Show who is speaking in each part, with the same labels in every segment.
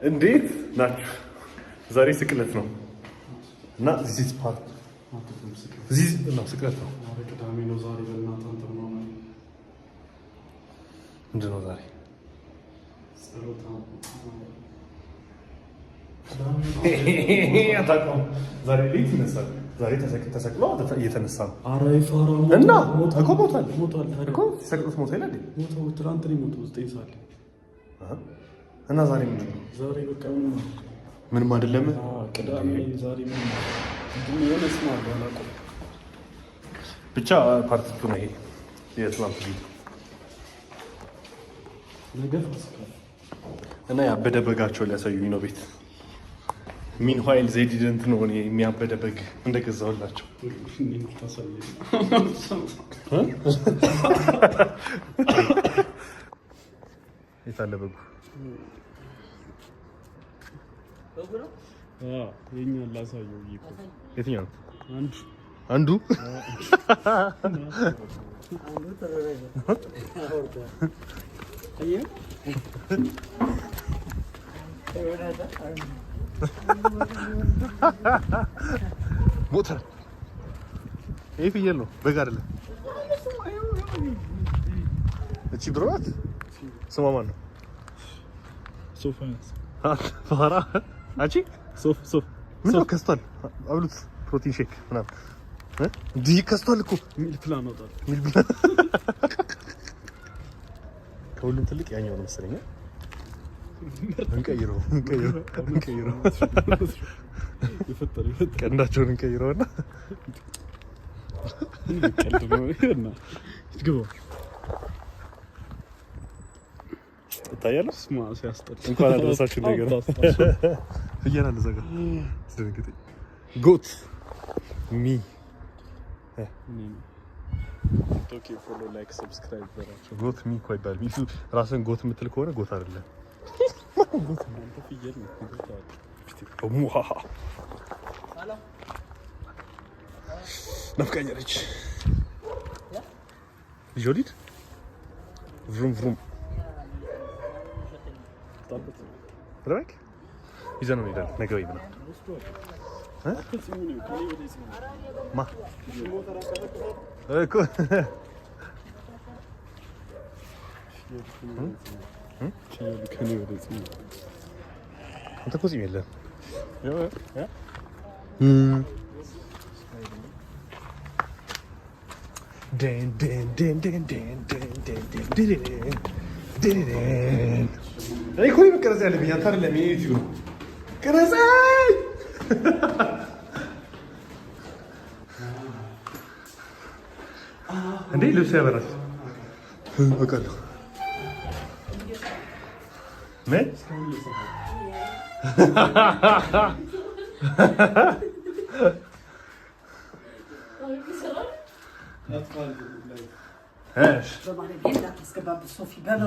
Speaker 1: እንዴት ናችሁ? ዛሬ ስቅለት ነው እና ዚስ ፓርት ዚስ ነው ስቅለት ነው።
Speaker 2: ቅዳሜ ነው ዛሬ። በእናትህ አንተ ነው
Speaker 1: ምንድን ነው ዛሬ? ዛሬ ቤት ይነሳል። ዛሬ ተሰቅሎ እየተነሳ ነው። እና እኮ ሞቷል እኮ ሲሰቅሉት ሞቶ ይላል።
Speaker 2: ትናንት ነው የሞተው 9 ሰዓት
Speaker 1: እና ዛሬ ምንድን ነው?
Speaker 2: ዛሬ በቃ
Speaker 1: ምንም አይደለም።
Speaker 2: ቅዳሜ ዛሬ
Speaker 1: ብቻ ፓርቲቱ ነው ይሄ የትናንት ቪዲዮ እና ያበደ በጋቸው ሊያሳዩኝ ነው ቤት። ሚን ኋይል ዜድ ዲድንት ነው እኔ የሚያበደ በግ እንደገዛሁላቸው። የት አለ በጉ?
Speaker 2: የእኛን ላሳየው።
Speaker 1: የትኛው ነው? አንዱ ሞተር ይሄ ፍየል ነው፣ በግ አይደለም። እቺ ድሮ ናት። ስሟ ማን ነው?
Speaker 2: ሶፋንስ
Speaker 1: ፋራ አንቺ
Speaker 2: ሶፍ
Speaker 1: ምን ነው ከስቷል? አብሉት ፕሮቲን ሼክ ምናምን እንዲህ ከስቷል እኮ
Speaker 2: ሚል ፕላን ወጣል።
Speaker 1: ከሁሉም ትልቅ ያኛው ነው መሰለኝ። እንቀይረው ቀንዳቸውን እንቀይረውና ይታያል።
Speaker 2: ስማ ሲያስጠላ።
Speaker 1: እንኳን አደረሳችሁ ነገር ፍየል አለ እዛ ጋር አስደነገጠኝ። ጎት ሚ
Speaker 2: ኦኬ ፎሎ ላይክ ሰብስክራይብ በራቸው።
Speaker 1: ጎት ሚ እኮ አይባልም። ይሱ ራስን ጎት የምትል ከሆነ ጎት አይደለም።
Speaker 2: ጎት አንተ ፍየል ነው። ጎት አለ
Speaker 1: ሙሃ ናፍቃኛለች። ጆሊድ ቭሩም ቭሩም ረክ ይዘን ነው ሄዳል። ነገ ወይ ምናምን ማ እኮ አንተ እኮ ፂም የለህም። እኔ እኮ መቀረጽ ያለብኝ አንተ አይደለም። ዩቲዩብ ነው ቅረጸኝ። እንዴ ልብስ ያበራል አውቃለሁ። ምን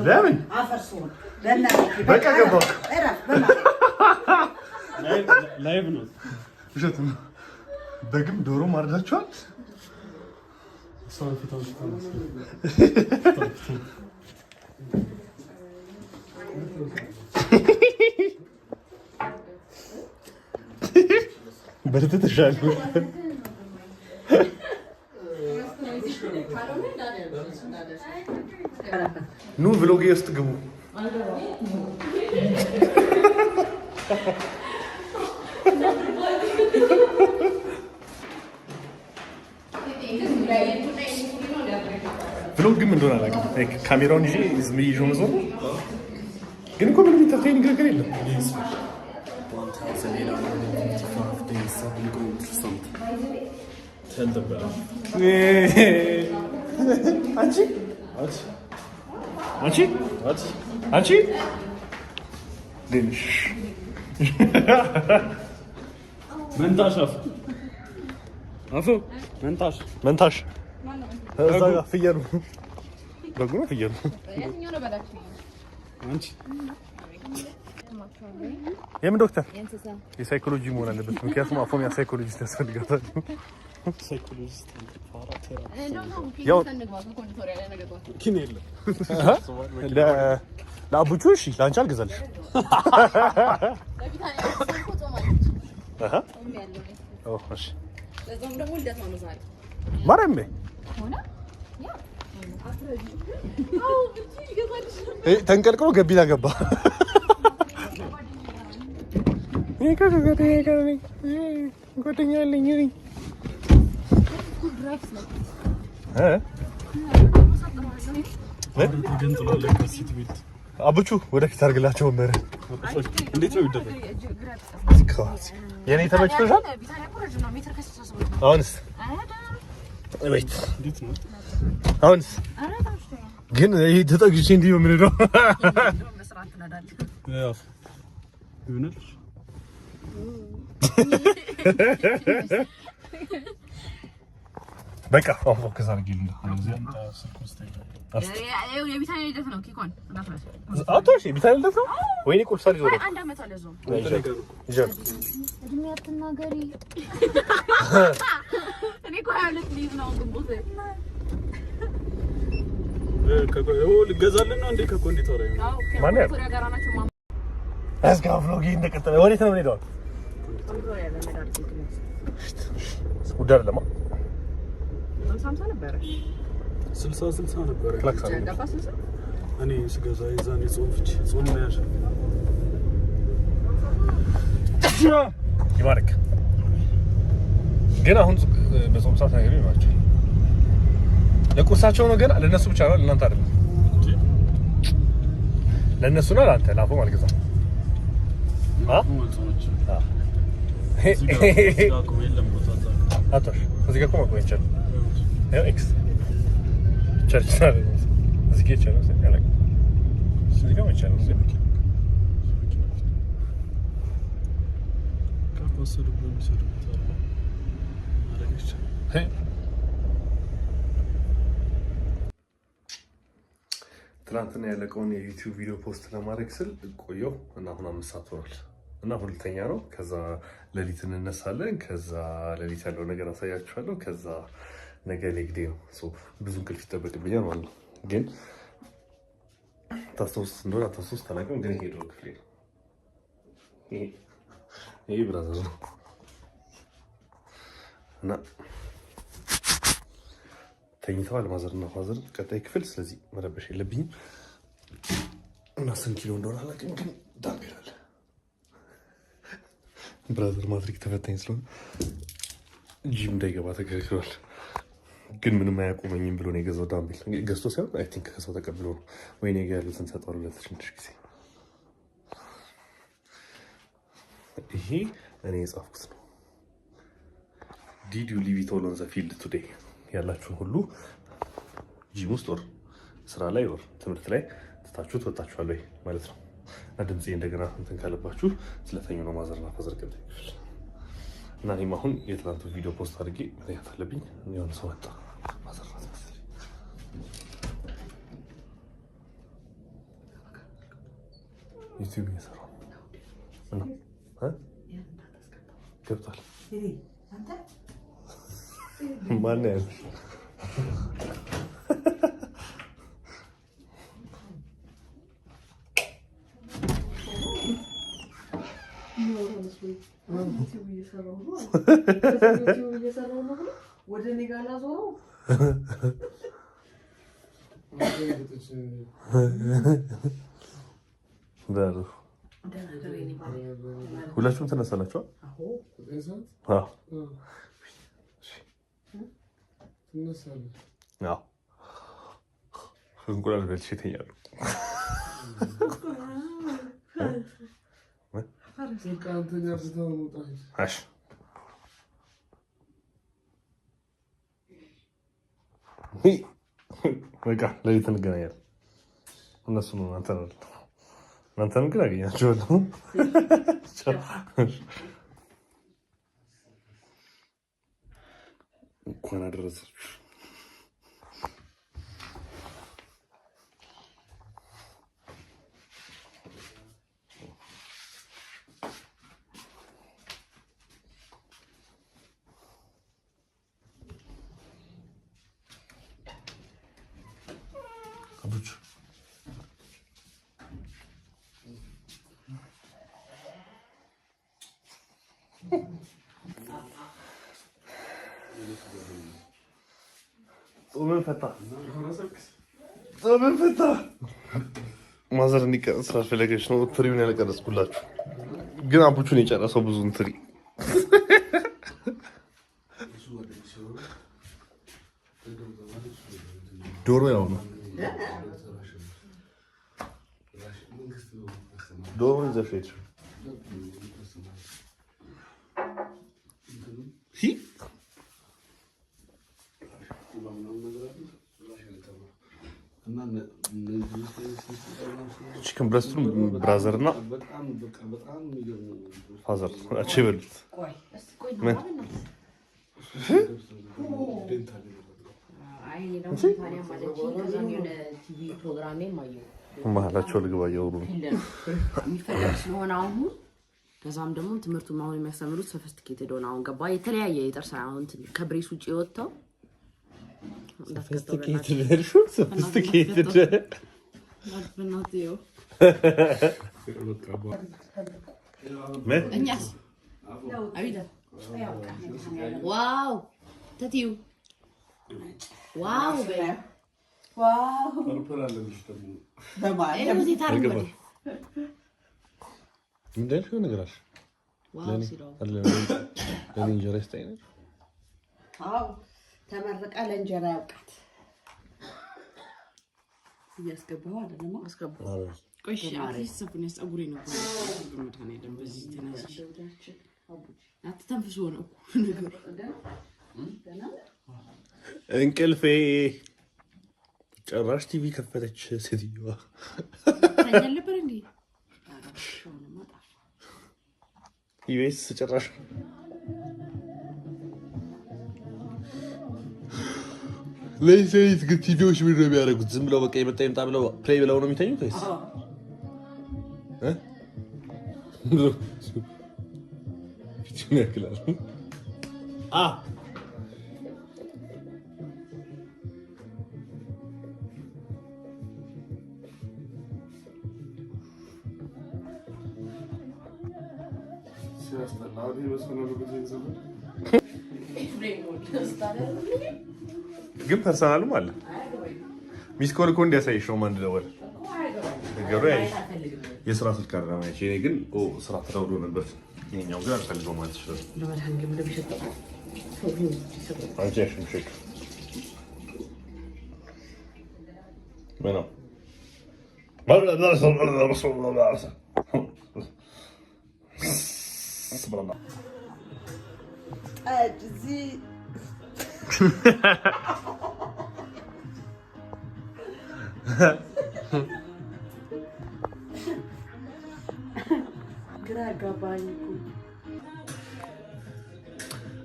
Speaker 1: ለምን በቃ ገባሁ።
Speaker 2: ላይቭ ነው።
Speaker 1: ውሸት ነው። በግም ዶሮ ማርዳችኋል? በርት ተሻለ። ኑ ብሎጌ ውስጥ ግቡ። ብሎግ ግን እንደሆነ አላውቅም። ካሜራውን ይዤ ዝም ብዬ ይዤው መዞር ነው። ግን እኮ ምንም ኢንተርቴይኒንግ ነገር የለም። አንቺ ሌንሽ
Speaker 2: መንታሽ አፉ
Speaker 1: መንታሽ እዛ ጋር ፍየሉ በጉ ነው። ፍየሉ
Speaker 2: አንቺ
Speaker 1: የምን ዶክተር? የሳይኮሎጂ መሆን አለበት። ምክንያቱም አፎሚያ ሳይኮሎጂስት ያስፈልጋታል።
Speaker 2: ሳይኮሎጂስት
Speaker 1: ያው ለአቡቹ እሺ፣ ለአንቺ አልገዛልሽ። ማርያም ተንቀልቅሎ ገቢና ገባ። ጓደኛ አለኝ አቡቹ ወደፊት አድርግላቸው። ወመረ
Speaker 2: እንዴት ነው ይደረግ?
Speaker 1: የኔ ተመችቶሻል? አሁንስ ወይት
Speaker 2: እንዴት ነው
Speaker 1: አሁንስ? ግን ይሄ ተጠግቼ እንዲህ ነው የምንሄደው። በቃ ፎከስ አድርጊልኝ። ወይኔ ቁርስ አልይዞ ነው።
Speaker 2: ልገዛልን ነው እንዴ? ከኮንዲተር
Speaker 1: ብሎጌ እንደቀጠለ ወዴት ነው የምንሄደው? ውድ አይደለም።
Speaker 2: 60 ነበረ እኔ ስገዛ የዛኔ ጾም መያዣ
Speaker 1: ይባርክ። ግን አሁን በጾም ሰዓት ነገር ይኖራቸው ለቁርሳቸው ነው። ግን ለነሱ ብቻ ነው፣ ለእናንተ አይደለም። ለነሱ ነው፣ ለአንተ ላፎም አልገዛም። አቶሽ እዚህ ጋር እኮ መቆየት ይቻላል። ኤክስ ቸርች እዚህ ጋር ይቻላል። እዚህ ጋር ይቻላል። ትናንትና ያለቀውን የዩቲዩብ ቪዲዮ ፖስት ለማድረግ ስል ቆየሁ እና አሁን 5 ሰዓት ሆኗል እና ሁለተኛ ነው። ከዛ ሌሊት እንነሳለን። ከዛ ሌሊት ያለው ነገር አሳያችኋለሁ። ከዛ ነገ ሌግዴ ነው። ብዙ እንቅልፍ ይጠበቅብኛል ማለት ነው። ግን ታስታውስ እንደሆነ አታስታውስ አላውቅም። ግን ይሄ ድሮ ክፍሌ ነው። ይሄ ብራዘር ነው እና ተኝተዋል ማዘርና ፋዘር ቀጣይ ክፍል። ስለዚህ መረበሽ የለብኝም እና ስንት ኪሎ እንደሆነ አላውቅም። ግን ዳምቤል አለ። ብራዘር ማትሪክ ተፈታኝ ስለሆነ ጂም እንዳይገባ ተከልክሏል። ግን ምንም አያቆመኝም ብሎ ነው የገዛው ዳምቤል። ገዝቶ ሳይሆን አይ ቲንክ ከሰው ተቀብሎ ነው። ወይኔ ጋ ያሉትን ሰጠዋል ለትንሽ ጊዜ። ይሄ እኔ የጻፍኩት ነው። ዲድ ዩ ሊቭ ኢት ኦል ኦን ዘ ፊልድ ቱዴይ ያላችሁን ሁሉ ጂም ውስጥ ወር ስራ ላይ ወር ትምህርት ላይ ትታችሁት ወጣችኋል ወይ ማለት ነው። እና ድምፄ እንደገና እንትን ካለባችሁ ስለተኙ ነው ማዘርና ፋዘር ቀጣይ ክፍል እና እኔም አሁን የትናንቱ ቪዲዮ ፖስት አድርጌ መያት አለብኝ። የሆነ ሰው ወጣ ማዘርናት መሰለኝ። ዩቲዩብ እየሰራሁ ነው ገብቷል። ማን ያለሽ
Speaker 3: ወደ እኔ ጋር ላዞረው
Speaker 1: ሁላችሁም ትነሳላችኋል? እንቁላል በልቼ እተኛለሁ። በቃ ሌሊት እንገናኛለን። እነሱ ነው እናንተን ግን አገኛቸዋለሁ። እንኳን አደረሳችሁ። ጾምን ፈታ ማዘር እንዲቀርጽ ስላልፈለገች ነው ትሪውን ያልቀረጽኩላችሁ። ግን አቡቹን የጨረሰው ብዙን ትሪ ዶሮ ያው ነው። ዶሮ ይዘሽ ሄድሽ ቺክን ብረስቱን ብራዘር እና ፋዘር አቺ በሉት። ምን መሀላቸው ልግባ እያወሩ ነው
Speaker 3: የሚፈለግ ስለሆነ አሁን ከዛም ደግሞ ትምህርቱን አሁን የሚያስተምሩት ሶፊስቲኬትድ ሆነ አሁን ገባ የተለያየ የጥርስ አሁን ከብሬስ ውጪ ወጥተው ሶፊስቲኬትድ እኛስ ዋው ተቲዩ ዋው
Speaker 4: ተመረቃ ለእንጀራ ያውቃት እያስገባሁ አይደለም አስገባሁ። ቆይ አሪፍ ሰፍነስ አጉሪ ነው በመታኔ ደም በዚህ ተነስሽ አትተንፍሽ ነው ነገር
Speaker 1: እንቅልፌ ጭራሽ ቲቪ ከፈተች ሴትዮዋ።
Speaker 4: ታኛለበር እንዴ
Speaker 1: ኢቢኤስ ጭራሽ ለይዘይት ግን ቲቪዎች ምን ነው የሚያደርጉት? ዝም ብለው በቃ የመጣ ይምጣ ብለው ፕሌይ ብለው ነው የሚተኙት ወይስ ፊቱን ያክላል? ግን ፐርሰናልም አለ። ሚስ ኮል እኮ እንዲያሳይሽ ነው። ማን ደወለ? ነገሩ ያይሽ የስራ ስልክ አደረማ ያቺ። እኔ ግን ስራ ተደውሎ ነበር። ይሄኛው ግን አልፈልገው ማለት ይችላል። አንቺሽም ሼክ ምነው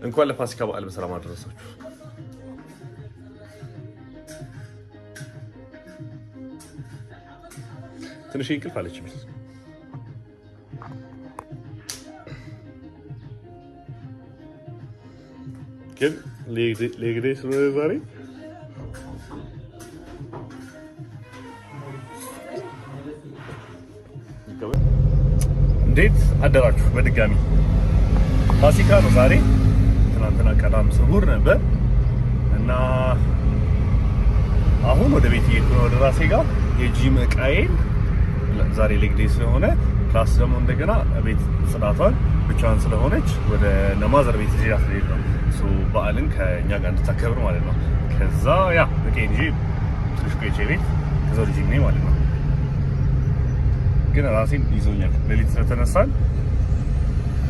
Speaker 1: እንኳን ለፋሲካ በዓል በሰላም አደረሳችሁ። ትንሽ እንቅልፍ አለች ሚስ ግን ሌግዴ ስለሆነ ዛሬ እንዴት አደራችሁ? በድጋሚ ፋሲካ ነው ዛሬ። ትናንትና ቀዳም ስዑር ነበር እና አሁን ወደ ቤት እየሄድኩ ነው ወደ ራሴ ጋር የጂም ዕቃዬን ዛሬ ሌግዴ ስለሆነ ፕላስ ደግሞ እንደገና ቤት ጽዳቷን ብቻዋን ስለሆነች ወደ ነማዘር ቤት ይዤ አትሄድ ነው በዓልን ከእኛ ጋር እንድታከብር ማለት ነው። ከዛ ያ ዕቃዬን ይዤ ትንሽ ቆይቼ ቤት ከዛ ልጅ ነኝ ማለት ነው። ግን ራሴን ይዞኛል። ሌሊት ስለተነሳን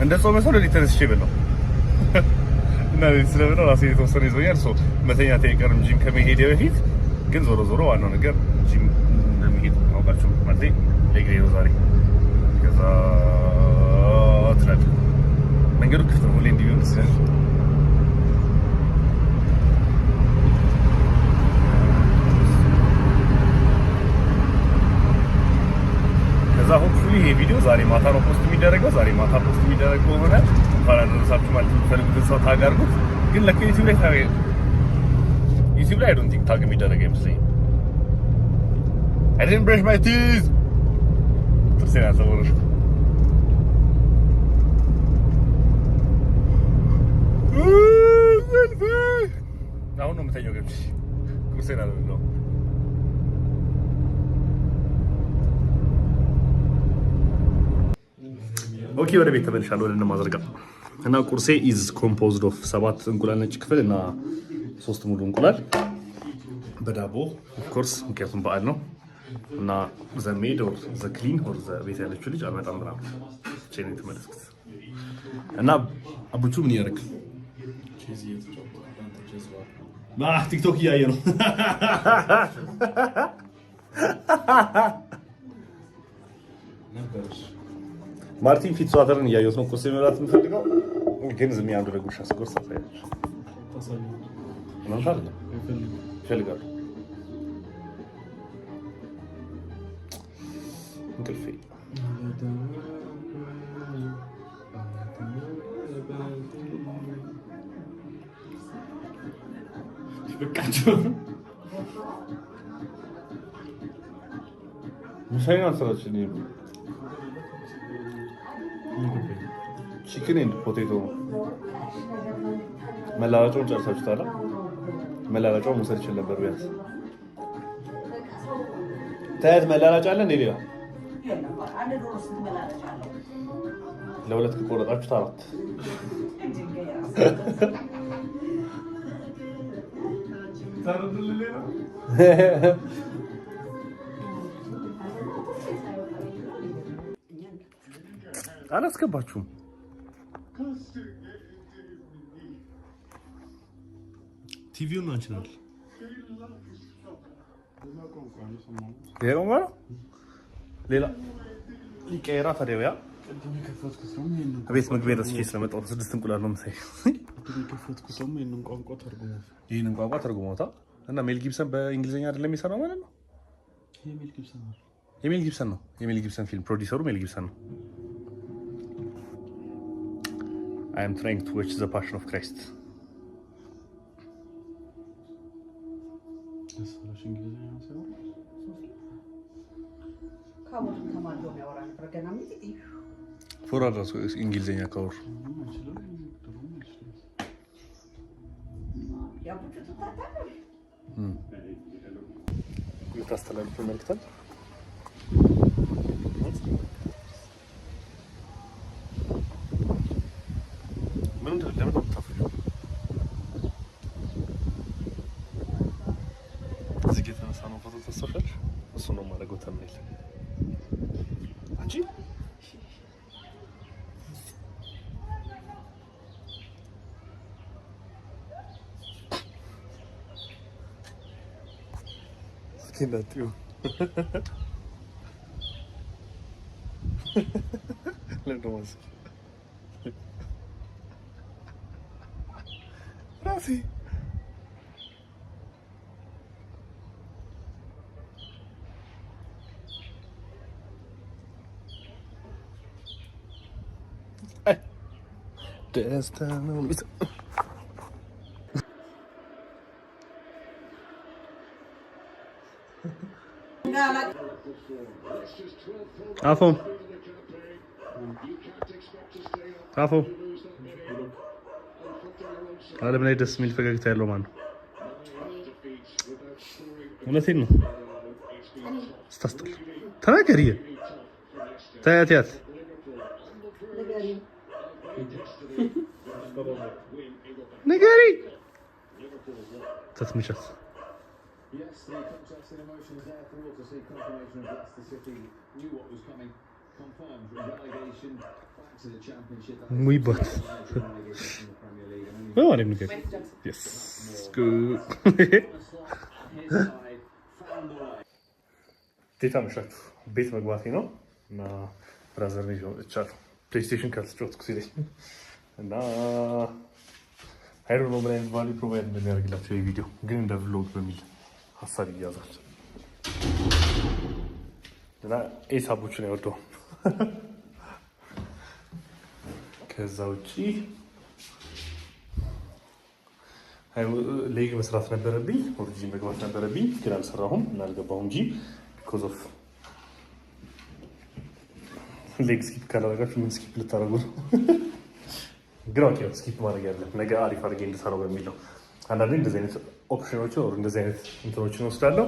Speaker 1: እንደ ጾመ ሰው ሌሊት ተነስቼ በለው እና ሌሊት ስለበለው ራሴን የተወሰነ ይዞኛል። መተኛቴ አይቀርም ጂም ከመሄዴ በፊት። ግን ዞሮ ዞሮ ዋናው ነገር ጂም እንደሚሄድ አውቃችሁ ማለት ሌግዴ ነው ዛሬ። ከዛ ትላለህ መንገዱ ክፍት ነው ሁሌ እንዲሆን ይችላል። ከዛ ሆፕፉሊ ይሄ ቪዲዮ ዛሬ ማታ ነው ፖስት የሚደረገው። ዛሬ ማታ ፖስት የሚደረገው ከሆነ እንኳን አደረሳችሁ ማለት የምትፈልጉትን ሰው ታግ አድርጉት። ግን ለካ ዩቲዩብ ላይ አይ ዶንት ቲንክ ታግ የሚደረግ አይመስለኝም። I didn't brush my teeth. ጥርሴን አልሰወረሽኩም። ነው የምተኛው ገብቼ ቁርሴን አልበላሁም። ኦኬ ወደ ቤት ተመልሻለሁ። ወደ ማዘርጋ እና ቁርሴ ኢዝ ኮምፖዝድ ኦፍ 7 እንቁላል ነጭ ክፍል እና 3 ሙሉ እንቁላል በዳቦ ኦፍ ኮርስ ምክንያቱም በዓል ነው እና ዘ ሜድ ኦር ዘ ክሊን ኦር ዘ ቤት ያለችው ልጅ አልመጣም ምናምን ቼን የተመለስኩት እና አቡቹ ምን ያደርግ ቲክቶክ እያየ ነው። ማርቲን ፊት ሷተርን እያየሁት ነው። ቁርስ መብላት የምፈልገው ግን ዝም ያንዱ ለጉርሻ ስጎርስ ታሳያለች። ይፈልጋሉ እንቅልፌ በቃቸው ምሳሌ አሰራችን ቺክን ኤንድ ፖቴቶ መላላጫውን ጨርሳችሁታል? መላላጫውን መውሰድ ይችል ነበር ቢያንስ። ታያት መላላጫ አለ እንዴ? ሌላ ለሁለት ከቆረጣችሁት 4 አላስገባችሁም። ቲቪውን አንቺ ነው ሌላ ሊቀየራ ታዲያ ቤት መግቢያ ደስ ስለመጣሁ 6 እንቁላል ነው የምሳይ። ይህንን ቋንቋ ተርጉሞታል እና ሜል ጊብሰን በእንግሊዝኛ አይደለም የሚሰራው ማለት ነው። የሜል ጊብሰን ነው። የሜል ጊብሰን ፊልም ፕሮዲውሰሩ ሜል ጊብሰን ነው። I am trying to watch the Passion of Christ. For others, እንግሊዝኛ ካወሩ የምታስተላልፉ መልዕክት አለ? Kinatio. Lento más. Gracias. Desta não me Afo. አለም ላይ ደስ የሚል ፈገግታ ያለው ማን ነው? እውነቴን ነው። ስታስጠላ ተናገሪ። ታያት ንገሪ ተስምቻት Yes, the contrast and emotions there for all to see confirmation of Leicester City knew what was coming. Confirmed relegation back to the Championship. Muy bad. Oh, I didn't get it. Yes. Good. Tita mshat. ቤት መግባቴ ነው እና ብራዘር ነው ይቻላል ፕሌይስቴሽን ካልተጫወትኩ ሲለኝ እና አይ ዶንት ኖ ምን አይነት ቫልዩ ፕሮቫይድ እንደሚያደርግላቸው የቪዲዮ ግን እንደ ቭሎግ በሚል ሀሳብ ይያዛል እና ኤሳቦችን ያወጣው ከዛ ውጪ ሌግ መስራት ነበረብኝ ኦሪጂን መግባት ነበረብኝ ግን አልሰራሁም እና አልገባሁም እንጂ because of ሌግ ስኪፕ ካላደረጋችሁ ምን ስኪፕ ልታደርጉ ነው? ግን ኦኬ ስኪፕ ማድረግ ያለ ነገ አሪፍ አድርጌ እንድሰራው በሚል ነው። አንዳንዴ እንደዚህ አይነት ኦፕሽኖችን ወር እንደዚህ አይነት እንትኖችን ወስዳለሁ።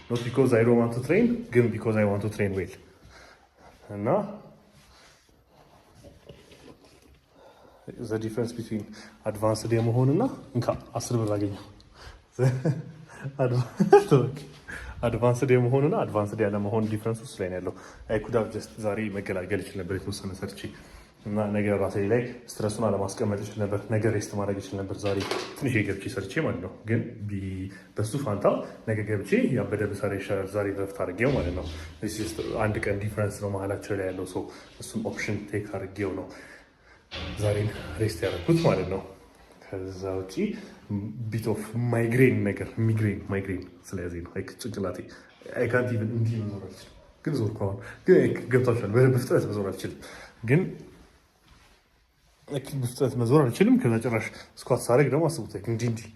Speaker 1: ኖት ቢኮዝ አይ ዶንት ዋንት ቱ ትሬን ግን ቢኮዝ አይ ዋንት ቱ ትሬን ዌል እና ዘ ዲፍረንስ ቢትዊን አድቫንስድ የመሆንና እንካ 10 ብር አገኘሁ። አድቫንስድ የመሆንና አድቫንስድ ያለመሆን ዲፍረንስ ውስጥ ላይ ነው ያለው። አይ ኩድ ሃቭ ጀስት ዛሬ መገላገል ይችል ነበር የተወሰነ ሰርቼ እና ነገ ራሴ ላይ ስትረሱን አለማስቀመጥ ይችል ነበር። ነገ ሬስት ማድረግ ይችል ነበር። ዛሬ ትንሽ ገብቼ ሰርቼ ማለት ነው። ግን በሱ ፋንታ ነገ ገብቼ ያበደ ብሰራ ይሻላል ዛሬ ረፍት አድርጌው ማለት ነው። አንድ ቀን ዲፍረንስ ነው መሀላቸው ላይ ያለው ሰው እሱን ኦፕሽን ቴክ አድርጌው ነው ዛሬን ሬስት ያደረኩት ማለት ነው። ከዛ ውጪ ቢት ኦፍ ማይግሬን ነገር ማይግሬን ስለያዘኝ ነው። ጭንቅላቴ አይ ካንት ኢቭን እንዲህ መዞር አልችልም። ግን ዞር ከሆነ ግን ገብታችኋል። በፍጥነት መዞር አልችልም ግን በፍጥነት መዞር አልችልም። ከዛ ጭራሽ ስኳት ሳደርግ ደግሞ አስቡት እንዲህ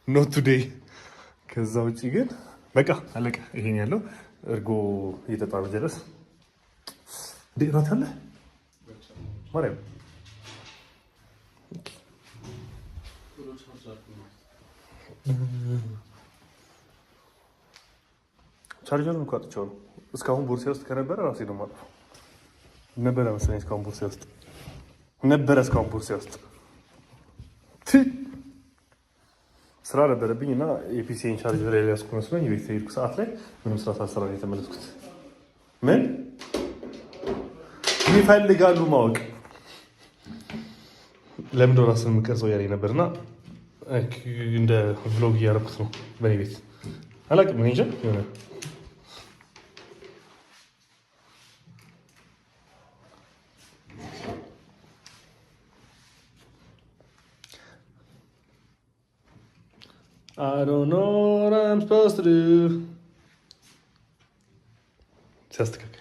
Speaker 1: ኖት ቱዴይ። ከዛ ውጭ ግን በቃ አለቀ። ይሄን ያለው እርጎ እየጠጣሁ ጀለስ እንዴ ራት አለ ማርያም ቻርጀሩን እኮ አጥቼው ነው። እስካሁን ቦርሴ ውስጥ ከነበረ ራሴ ነው የማጠፋው። ነበረ መሰለኝ እስካሁን ቦርሴ ውስጥ ስራ ነበረብኝ እና የፒሲን ቻርጀር ላይ ያስኩ መስሎኝ የቤት ሄድኩ ሰዓት ላይ ምንም ስራ ሳልሰራ ነው የተመለስኩት። ምን ይፈልጋሉ ማወቅ ለምን ዶላር ስንቀርጸው ያለኝ ነበርና እንደ ቭሎግ እያደረኩት ነው በእኔ ቤት አላውቅም። እኔ እንጃ የሆነ I don't know what I'm supposed to do. ሲያስተካክል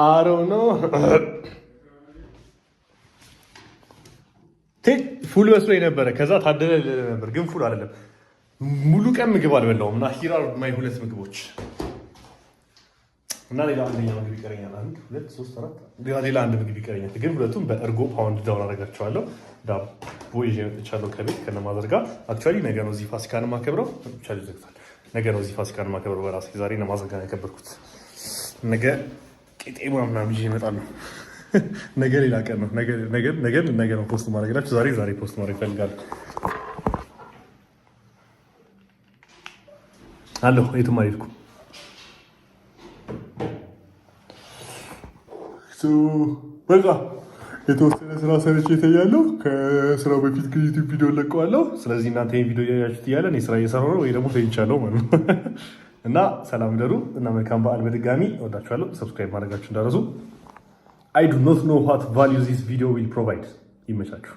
Speaker 1: I don't know. ፉል መስሎኝ ነበረ። ከዛ ታደለ ነበር ግን ፉል አይደለም። ሙሉ ቀን ምግብ አልበላሁም እና ሂራር ማይ 2 ምግቦች እና ሌላ አንደኛ ምግብ ይቀረኛል። 1 2 3 4 ሌላ አንድ ምግብ ይቀረኛል። ግን ሁለቱም በእርጎ ፓውንድ ዳውን አደርጋቸዋለሁ። ዳቦ ይዤ መጥቻለሁ ከቤት ከነማዘር ጋር። አክቹዋሊ ነገ ነው እዚህ ፋሲካን ማከብረው። ቻሌንጅ ዘግቷል። ነገ ነው እዚህ ፋሲካን ማከብረው በራሴ። ዛሬ ነማዘር ጋር ያከበርኩት። ነገ ቄጤማ ምናምን ይዤ እመጣለሁ። ነገ ሌላ ቀን ነው። ነገ ነው ፖስት ማድረግላችሁ። ዛሬ ፖስት ማድረግ እፈልጋለሁ። አለሁ የትም አልሄድኩም። በቃ የተወሰነ ስራ ሰርቼ እተኛለሁ። ከስራው በፊት ግን ዩቲዩብ ቪዲዮ ለቀዋለሁ። ስለዚህ እናንተ ይሄን ቪዲዮ እያያችሁት እያለ እኔ ስራ እየሰራሁ ነው ወይ ደግሞ ተኝቻለሁ ማለት ነው። እና ሰላም ደሩ እና መልካም በዓል። በድጋሚ እወዳችኋለሁ። ሰብስክራይብ ማድረጋችሁ እንዳትረሱ። I do not know what value this video will provide. ይመቻችሁ።